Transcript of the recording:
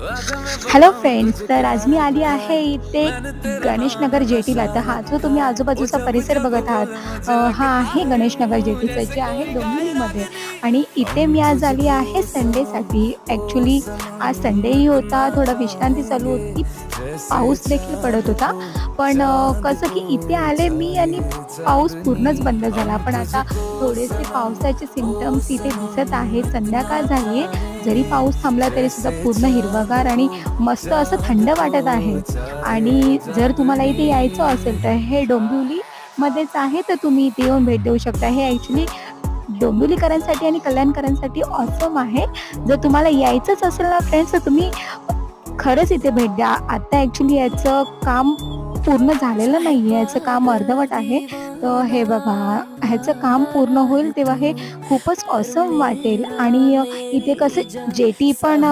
Hello friends, तर आज मी आली आहे इथे गणेशनगर जेटीला. तर हा जो तुम्ही आजूबाजूचा परिसर बघत आहात, हा आहे गणेशनगर जेटीचं जे आहे डोंबिवलीमध्ये. आणि इथे मी आज आली आहे संडेसाठी. ॲक्चुअली आज संडेही होता, थोडा विश्रांती चालू होती. पाऊस देखील पडत होता. पण कसं की इथे आले मी आणि पाऊस पूर्णच बंद झाला. पण आता थोडेसे पावसाचे सिम्प्टम्स इथे दिसत आहेत. संध्याकाळ झाली आहे. जरी पाऊस थांबला तरी सुद्धा पूर्ण हिरवंगार आणि मस्त असं थंड वाटत आहे. आणि जर तुम्हाला इथे यायचं असेल तर हे डोंबिवलीमध्येच आहे, तर तुम्ही इथे येऊन भेट देऊ शकता. हे ॲक्चुअली डोंबिवलीकरांसाठी आणि कल्याणकरांसाठी ऑसम आहे. जर तुम्हाला यायचंच असेल ना फ्रेंड्स, तर तुम्ही खरंच इथे भेट द्या. आता ॲक्चुअली याचं काम पूर्ण झालेलं नाहीये, याचं काम अर्धवट आहे. तर हे बघा, ह्याचं काम पूर्ण होईल तेव्हा हे खूपच ऑसम वाटेल. आणि इथे कसं जेटी पण